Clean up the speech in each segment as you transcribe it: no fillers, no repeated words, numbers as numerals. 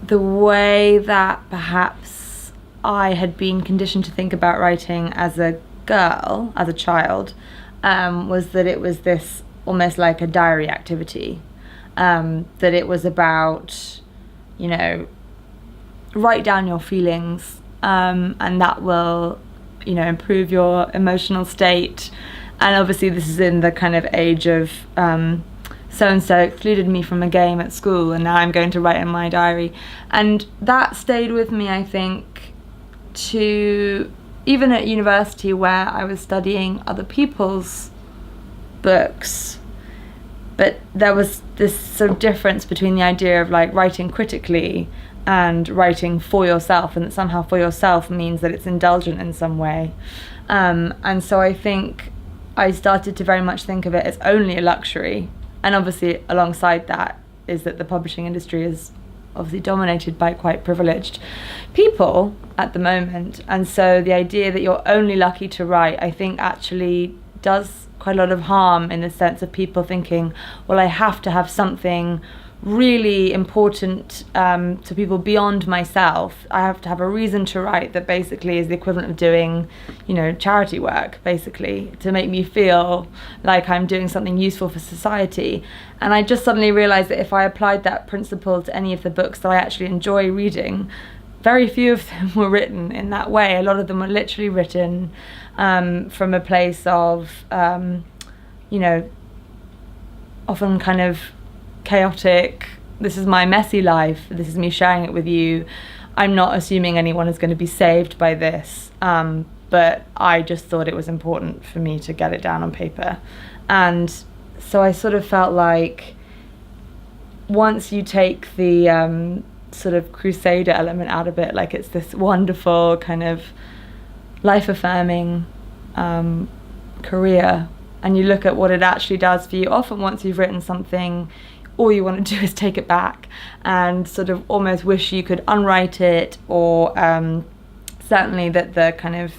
the way that perhaps I had been conditioned to think about writing as a girl, as a child, was that it was this almost like a diary activity, that it was about, write down your feelings, and that will, improve your emotional state. And obviously this is in the kind of age of so-and-so excluded me from a game at school and now I'm going to write in my diary. And that stayed with me, I think, to even at university where I was studying other people's books. But there was this sort of difference between the idea of like writing critically and writing for yourself, and that somehow for yourself means that it's indulgent in some way. And so I think I started to very much think of it as only a luxury. And obviously alongside that is that the publishing industry is obviously dominated by quite privileged people at the moment. And so the idea that you're only lucky to write, I think actually does quite a lot of harm, in the sense of people thinking, well, I have to have something really important to people beyond myself. I have to have a reason to write that basically is the equivalent of doing, charity work, basically, to make me feel like I'm doing something useful for society. And I just suddenly realized that if I applied that principle to any of the books that I actually enjoy reading, very few of them were written in that way. A lot of them were literally written from a place of, often kind of chaotic, this is my messy life, this is me sharing it with you, I'm not assuming anyone is going to be saved by this, but I just thought it was important for me to get it down on paper. And so I sort of felt like once you take the sort of crusader element out of it, like it's this wonderful kind of life-affirming career, and you look at what it actually does for you, often once you've written something, all you want to do is take it back and sort of almost wish you could unwrite it, or certainly that the kind of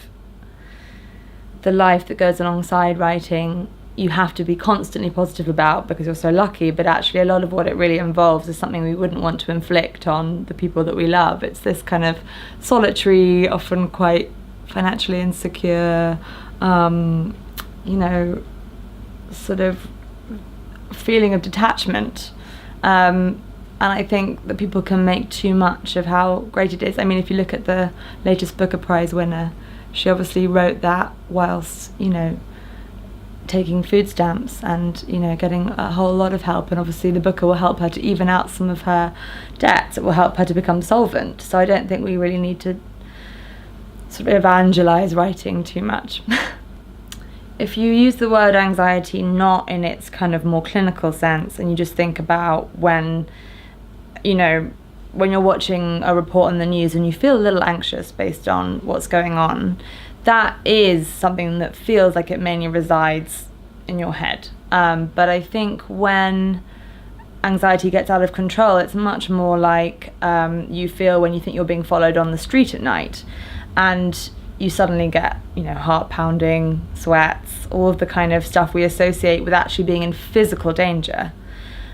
the life that goes alongside writing you have to be constantly positive about because you're so lucky, but actually a lot of what it really involves is something we wouldn't want to inflict on the people that we love. It's this kind of solitary, often quite financially insecure, sort of feeling of detachment, and I think that people can make too much of how great it is. I mean, if you look at the latest Booker Prize winner, she obviously wrote that whilst taking food stamps and getting a whole lot of help, and obviously the Booker will help her to even out some of her debts. It will help her to become solvent. So I don't think we really need to sort of evangelize writing too much. If you use the word anxiety not in its kind of more clinical sense, and you just think about when you're watching a report on the news and you feel a little anxious based on what's going on, that is something that feels like it mainly resides in your head. But I think when anxiety gets out of control, it's much more like you feel when you think you're being followed on the street at night, and you suddenly get, heart pounding, sweats, all of the kind of stuff we associate with actually being in physical danger.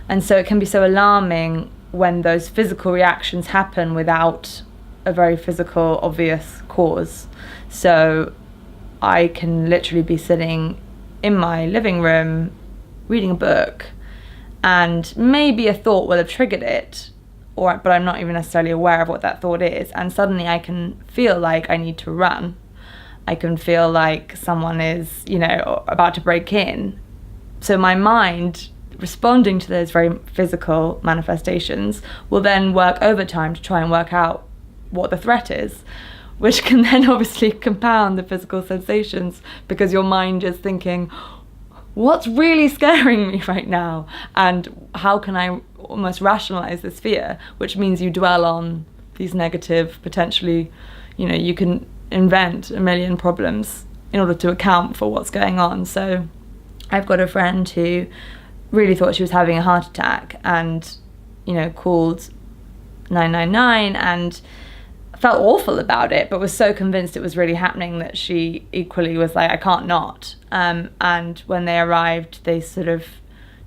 And so it can be so alarming when those physical reactions happen without a very physical, obvious cause. So I can literally be sitting in my living room reading a book, and maybe a thought will have triggered it, but I'm not even necessarily aware of what that thought is, and suddenly I can feel like I need to run. I can feel like someone is, about to break in. So my mind, responding to those very physical manifestations, will then work overtime to try and work out what the threat is, which can then obviously compound the physical sensations, because your mind is thinking, what's really scaring me right now, and how can I almost rationalize this fear, which means you dwell on these negative, potentially, you can invent a million problems in order to account for what's going on. So I've got a friend who really thought she was having a heart attack and called 999 and felt awful about it, but was so convinced it was really happening that she equally was like, I can't not. And when they arrived, they sort of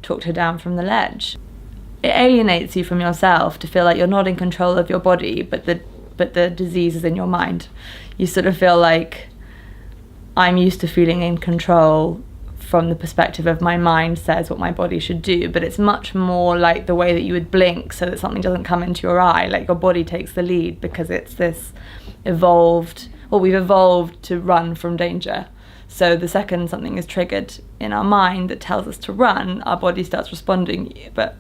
talked her down from the ledge. it alienates you from yourself to feel like you're not in control of your body, but the disease is in your mind. You sort of feel like, I'm used to feeling in control from the perspective of my mind says what my body should do, but it's much more like the way that you would blink so that something doesn't come into your eye. Like, your body takes the lead because it's this we've evolved to run from danger. So the second something is triggered in our mind that tells us to run, our body starts responding, but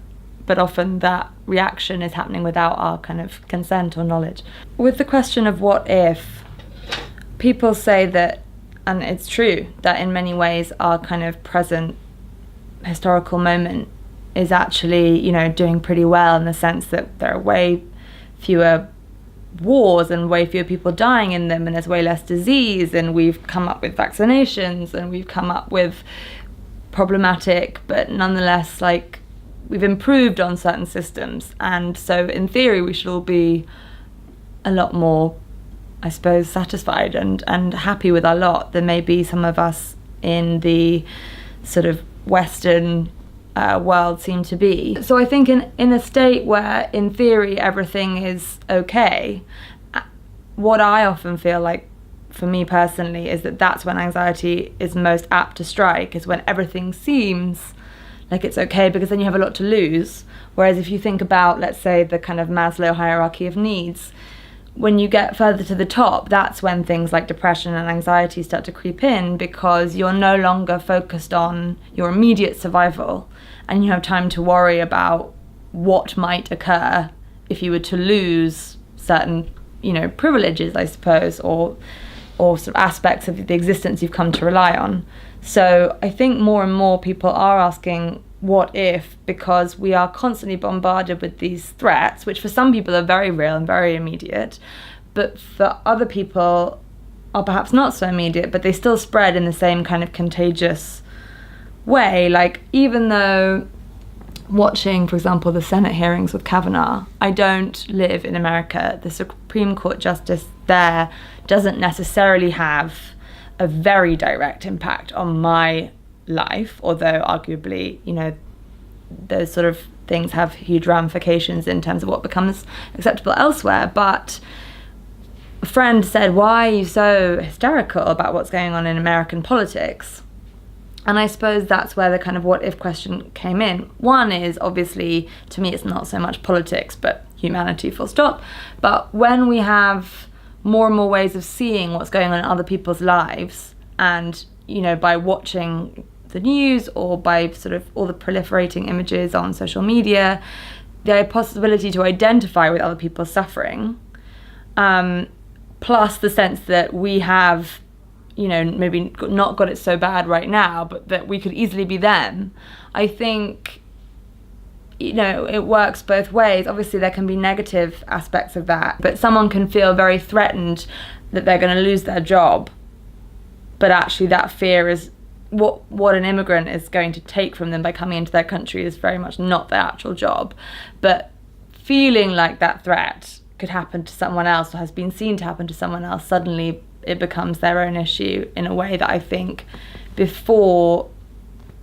often that reaction is happening without our kind of consent or knowledge. With the question of what if, people say that, and it's true, that in many ways our kind of present historical moment is actually, doing pretty well, in the sense that there are way fewer wars and way fewer people dying in them, and there's way less disease, and we've come up with vaccinations, and we've come up with problematic, but nonetheless, like, we've improved on certain systems. And so in theory we should all be a lot more, I suppose, satisfied and happy with our lot than maybe some of us in the sort of Western world seem to be. So I think in a state where in theory everything is okay, what I often feel like, for me personally, is that that's when anxiety is most apt to strike, is when everything seems like it's okay, because then you have a lot to lose. Whereas if you think about, let's say, the kind of Maslow hierarchy of needs, when you get further to the top, that's when things like depression and anxiety start to creep in, because you're no longer focused on your immediate survival, and you have time to worry about what might occur if you were to lose certain, privileges, I suppose, or sort of aspects of the existence you've come to rely on. So I think more and more people are asking what if, because we are constantly bombarded with these threats, which for some people are very real and very immediate, but for other people are perhaps not so immediate, but they still spread in the same kind of contagious way. Like, even though watching, for example, the Senate hearings with Kavanaugh, I don't live in America, the Supreme Court justice there doesn't necessarily have a very direct impact on my life, although arguably, those sort of things have huge ramifications in terms of what becomes acceptable elsewhere. But a friend said, why are you so hysterical about what's going on in American politics? And I suppose that's where the kind of what if question came in. One is, obviously, to me it's not so much politics, but humanity, full stop. But when we have more and more ways of seeing what's going on in other people's lives, and, by watching the news or by sort of all the proliferating images on social media, the possibility to identify with other people's suffering, plus the sense that we have, maybe not got it so bad right now, but that we could easily be them, I think, it works both ways. Obviously there can be negative aspects of that, but someone can feel very threatened that they're going to lose their job, but actually that fear is what an immigrant is going to take from them by coming into their country is very much not their actual job. But feeling like that threat could happen to someone else, or has been seen to happen to someone else, suddenly it becomes their own issue in a way that I think before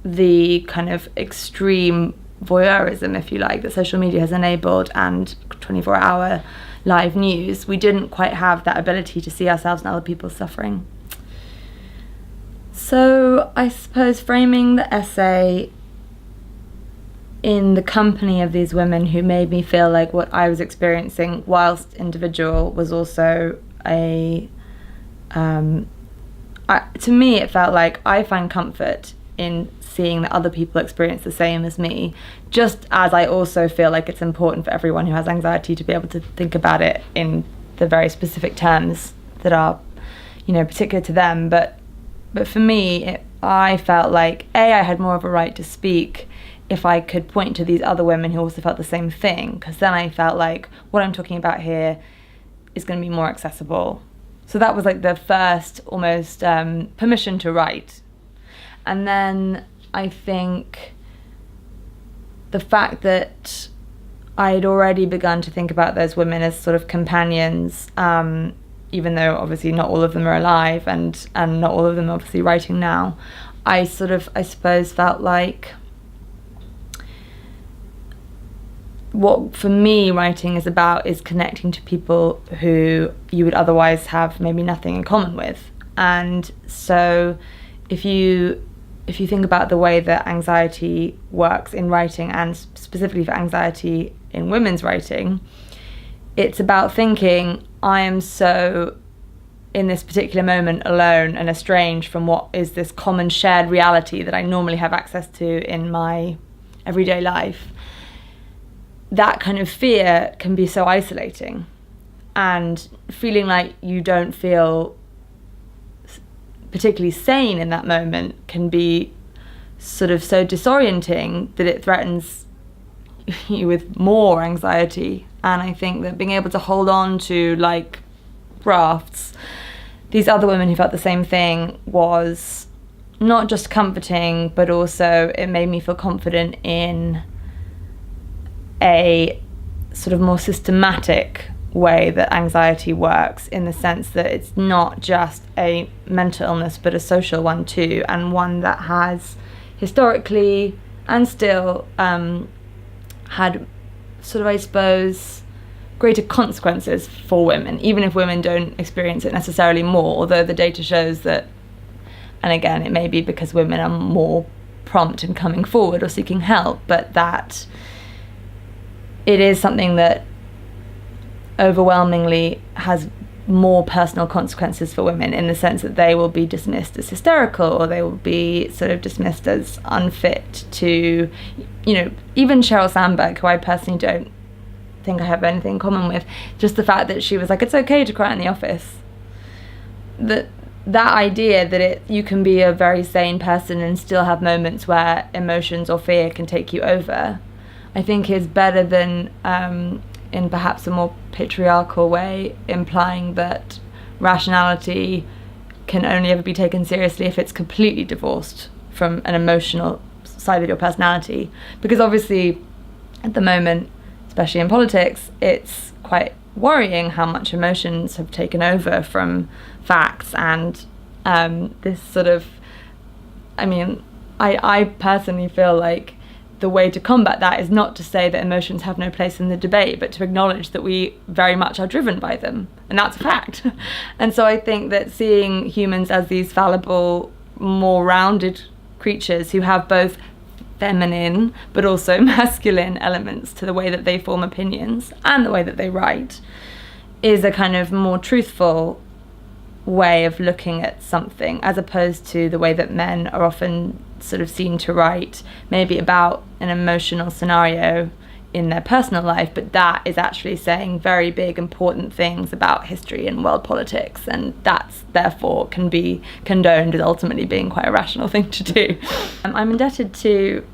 the kind of extreme voyeurism, if you like, that social media has enabled, and 24-hour live news, we didn't quite have that ability to see ourselves and other people's suffering. So I suppose framing the essay in the company of these women who made me feel like what I was experiencing, whilst individual, was also to me it felt like I find comfort in seeing that other people experience the same as me, just as I also feel like it's important for everyone who has anxiety to be able to think about it in the very specific terms that are, particular to them. But for me, I felt like, I had more of a right to speak if I could point to these other women who also felt the same thing, because then I felt like what I'm talking about here is going to be more accessible. So that was like the first almost permission to write. And then I think the fact that I had already begun to think about those women as sort of companions, even though obviously not all of them are alive, and not all of them are obviously writing now, I suppose felt like what for me writing is about is connecting to people who you would otherwise have maybe nothing in common with. And so if you think about the way that anxiety works in writing, and specifically for anxiety in women's writing, it's about thinking, I am so in this particular moment alone and estranged from what is this common shared reality that I normally have access to in my everyday life. That kind of fear can be so isolating, and feeling like you don't feel particularly sane in that moment can be sort of so disorienting that it threatens you with more anxiety. And I think that being able to hold on to, like, rafts, these other women who felt the same thing, was not just comforting, but also it made me feel confident in a sort of more systematic way that anxiety works, in the sense that it's not just a mental illness but a social one too, and one that has historically and still had sort of, I suppose, greater consequences for women, even if women don't experience it necessarily more, although the data shows that, and again, it may be because women are more prompt in coming forward or seeking help, but that it is something that overwhelmingly has more personal consequences for women, in the sense that they will be dismissed as hysterical, or they will be sort of dismissed as unfit to, you know, even Sheryl Sandberg, who I personally don't think I have anything in common with, just the fact that she was like, it's okay to cry in the office. That idea that you can be a very sane person and still have moments where emotions or fear can take you over, I think is better than in perhaps a more patriarchal way, implying that rationality can only ever be taken seriously if it's completely divorced from an emotional side of your personality. Because obviously at the moment, especially in politics, it's quite worrying how much emotions have taken over from facts, and this sort of, I mean, I personally feel like the way to combat that is not to say that emotions have no place in the debate, but to acknowledge that we very much are driven by them, and that's a fact. And so I think that seeing humans as these fallible, more rounded creatures who have both feminine but also masculine elements to the way that they form opinions and the way that they write is a kind of more truthful way of looking at something, as opposed to the way that men are often sort of seen to write, maybe about an emotional scenario in their personal life, but that is actually saying very big, important things about history and world politics, and that's therefore can be condoned as ultimately being quite a rational thing to do. I'm indebted to,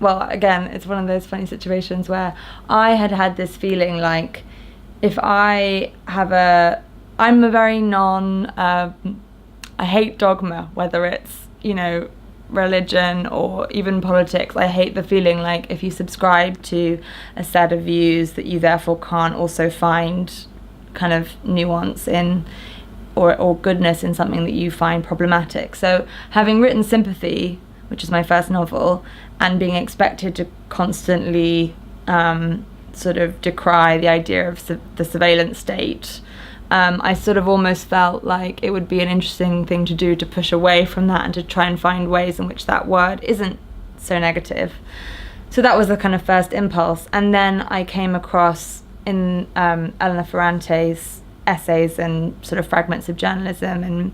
well, again, it's one of those funny situations where I had this feeling like, if I'm a very I hate dogma, whether it's, you know, religion or even politics. I hate the feeling like if you subscribe to a set of views that you therefore can't also find kind of nuance in or goodness in something that you find problematic. So having written Sympathy, which is my first novel, and being expected to constantly sort of decry the idea of the surveillance state, I sort of almost felt like it would be an interesting thing to do, to push away from that and to try and find ways in which that word isn't so negative. So that was the kind of first impulse. And then I came across in Elena Ferrante's essays and sort of fragments of journalism and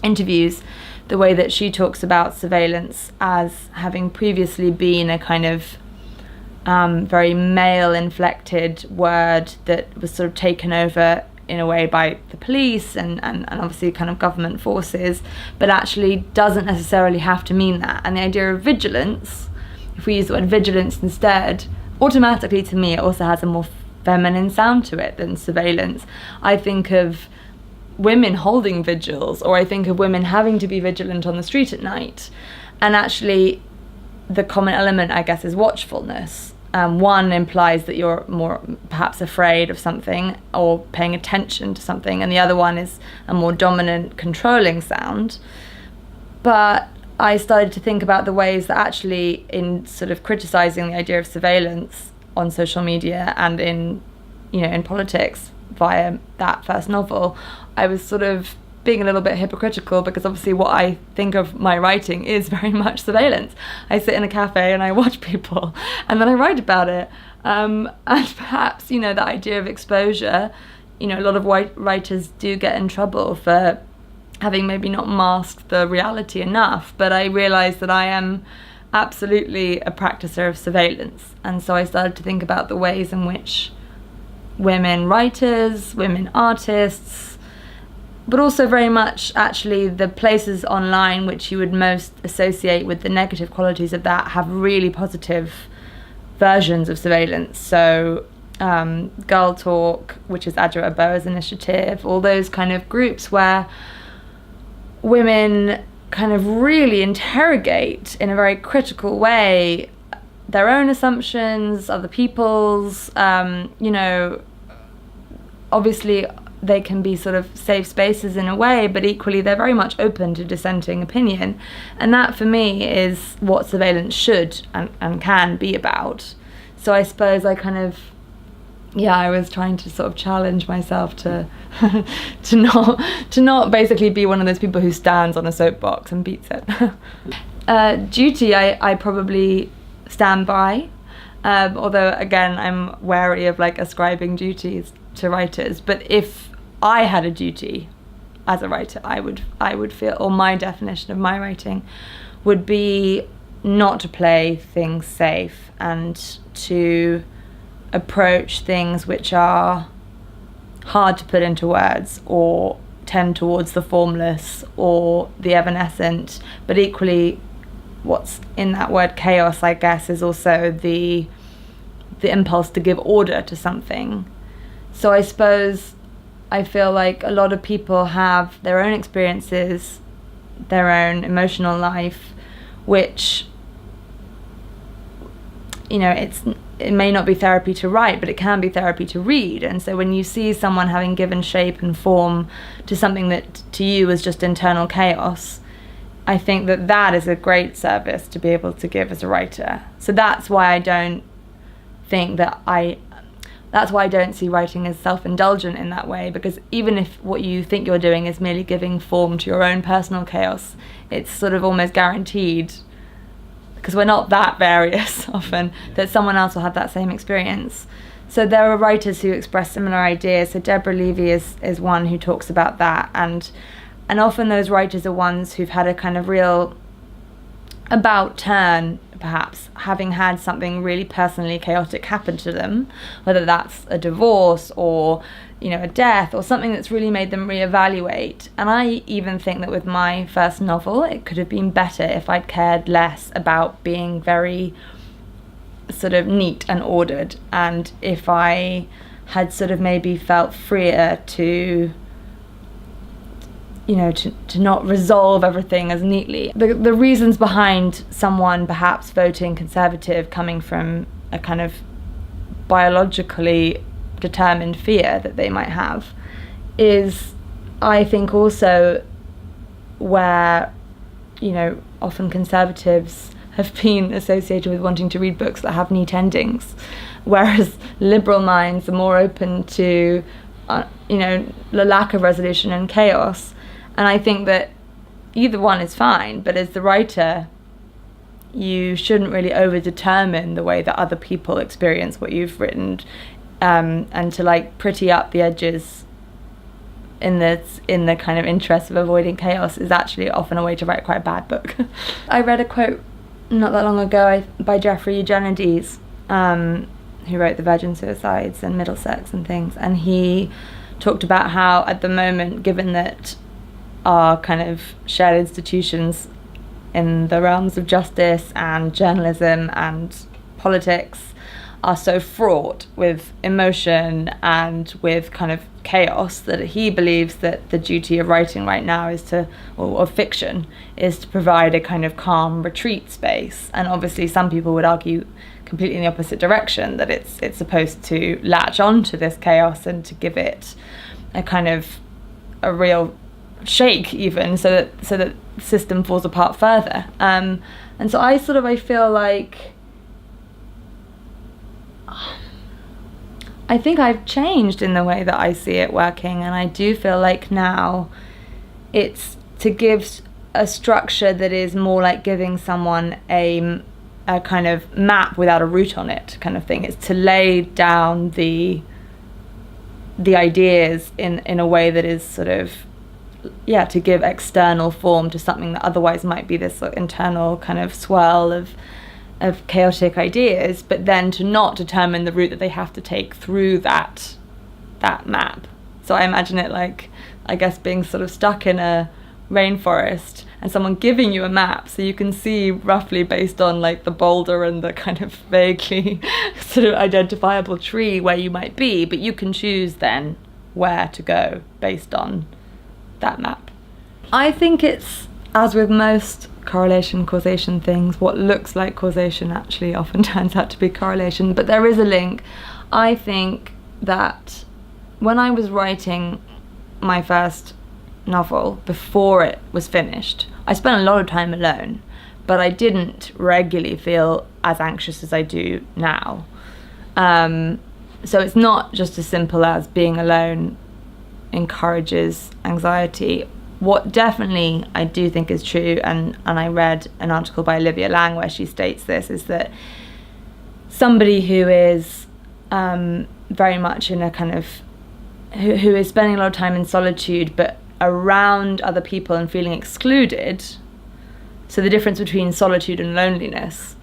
interviews, the way that she talks about surveillance as having previously been a kind of very male-inflected word that was sort of taken over in a way by the police and obviously kind of government forces, but actually doesn't necessarily have to mean that. And the idea of vigilance, if we use the word vigilance instead, automatically to me it also has a more feminine sound to it than surveillance. I think of women holding vigils, or I think of women having to be vigilant on the street at night, and actually the common element, I guess, is watchfulness. One implies that you're more perhaps afraid of something or paying attention to something, and the other one is a more dominant, controlling sound. But I started to think about the ways that actually, in sort of criticising the idea of surveillance, on social media and in politics via that first novel, I was sort of being a little bit hypocritical, because obviously what I think of my writing is very much surveillance. I sit in a cafe and I watch people and then I write about it. And perhaps, the idea of exposure, a lot of white writers do get in trouble for having maybe not masked the reality enough, but I realised that I am absolutely a practicer of surveillance. And so I started to think about the ways in which women writers, women artists, but also very much actually the places online which you would most associate with the negative qualities of that have really positive versions of surveillance. So Girl Talk, which is Adjoa Aboah's initiative, all those kind of groups where women kind of really interrogate in a very critical way their own assumptions, other people's, obviously they can be sort of safe spaces in a way, but equally they're very much open to dissenting opinion. And that for me is what surveillance should and can be about. So I suppose I kind of, I was trying to sort of challenge myself to to not basically be one of those people who stands on a soapbox and beats it. Duty, I probably stand by, although again I'm wary of like ascribing duties to writers. But if I had a duty as a writer, I would feel, or my definition of my writing would be not to play things safe and to approach things which are hard to put into words or tend towards the formless or the evanescent. But equally, what's in that word chaos, I guess, is also the impulse to give order to something. So I suppose I feel like a lot of people have their own experiences, their own emotional life, which, it may not be therapy to write, but it can be therapy to read. And so when you see someone having given shape and form to something that to you is just internal chaos, I think that is a great service to be able to give as a writer. So that's why I don't see writing as self-indulgent in that way, because even if what you think you're doing is merely giving form to your own personal chaos, it's sort of almost guaranteed, because we're not that various often, that someone else will have that same experience. So there are writers who express similar ideas. So Deborah Levy is one who talks about that, and often those writers are ones who've had a kind of real about turn, perhaps, having had something really personally chaotic happen to them, whether that's a divorce or a death or something that's really made them reevaluate. And I even think that with my first novel, it could have been better if I'd cared less about being very sort of neat and ordered, and if I had sort of maybe felt freer to not resolve everything as neatly. The reasons behind someone perhaps voting Conservative coming from a kind of biologically determined fear that they might have is, I think, also where, often Conservatives have been associated with wanting to read books that have neat endings, whereas liberal minds are more open to, the lack of resolution and chaos. And I think that either one is fine, but as the writer, you shouldn't really over-determine the way that other people experience what you've written, and to pretty up the edges in the kind of interest of avoiding chaos is actually often a way to write quite a bad book. I read a quote not that long ago by Jeffrey Eugenides, who wrote The Virgin Suicides and Middlesex and things, and he talked about how at the moment, given that our kind of shared institutions in the realms of justice and journalism and politics are so fraught with emotion and with kind of chaos, that he believes that the duty of writing right now is or of fiction, is to provide a kind of calm retreat space. And obviously some people would argue completely in the opposite direction, that it's supposed to latch on to this chaos and to give it a kind of a real shake, even so that the system falls apart further. And so I feel like I think I've changed in the way that I see it working, and I do feel like now it's to give a structure that is more like giving someone a kind of map without a route on it kind of thing. It's to lay down the ideas in a way that is sort of, to give external form to something that otherwise might be this sort of internal kind of swirl of chaotic ideas, but then to not determine the route that they have to take through that map. So I imagine it like, I guess, being sort of stuck in a rainforest and someone giving you a map so you can see roughly based on like the boulder and the kind of vaguely sort of identifiable tree where you might be, but you can choose then where to go based on that map. I think it's, as with most correlation causation things, what looks like causation actually often turns out to be correlation, but there is a link. I think that when I was writing my first novel, before it was finished, I spent a lot of time alone, but I didn't regularly feel as anxious as I do now. So it's not just as simple as being alone encourages anxiety. What definitely I do think is true, and I read an article by Olivia Lang where she states this, is that somebody who is very much in a kind of, who is spending a lot of time in solitude but around other people and feeling excluded, so the difference between solitude and loneliness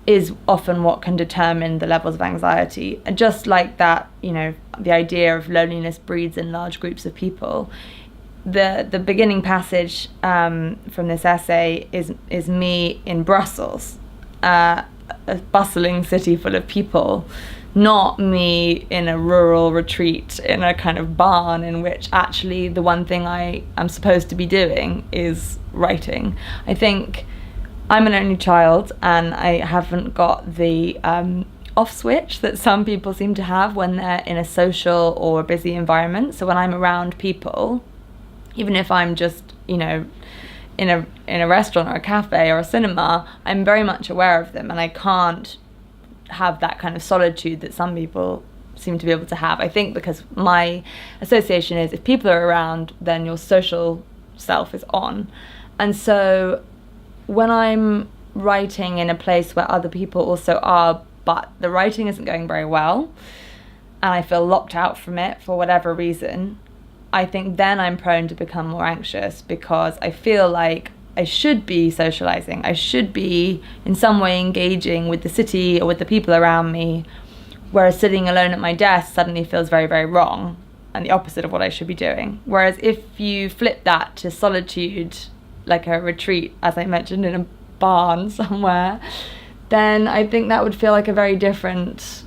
is often what can determine the levels of anxiety. And just like that, you know, the idea of loneliness breeds in large groups of people. The beginning passage from this essay is me in Brussels, a bustling city full of people, not me in a rural retreat in a kind of barn in which actually the one thing I am supposed to be doing is writing. I think I'm an only child and I haven't got the off switch that some people seem to have when they're in a social or a busy environment. So when I'm around people, even if I'm just, you know, in a restaurant or a cafe or a cinema, I'm very much aware of them, and I can't have that kind of solitude that some people seem to be able to have. I think because my association is if people are around, then your social self is on. And so when I'm writing in a place where other people also are, but the writing isn't going very well, and I feel locked out from it for whatever reason, I think then I'm prone to become more anxious because I feel like I should be socializing. I should be in some way engaging with the city or with the people around me, whereas sitting alone at my desk suddenly feels very, very wrong and the opposite of what I should be doing. Whereas if you flip that to solitude, like a retreat, as I mentioned, in a barn somewhere, then I think that would feel like a very different.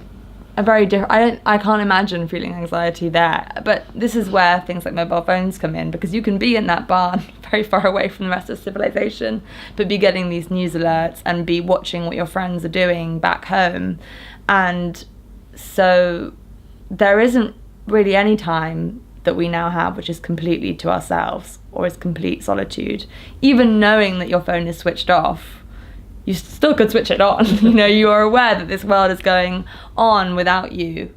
I can't imagine feeling anxiety there. But this is where things like mobile phones come in, because you can be in that barn very far away from the rest of civilization, but be getting these news alerts and be watching what your friends are doing back home. And so there isn't really any time that we now have which is completely to ourselves or is complete solitude. Even knowing that your phone is switched off, you still could switch it on. You know, you are aware that this world is going on without you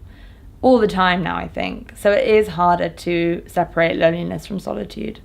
all the time now, I think. So it is harder to separate loneliness from solitude.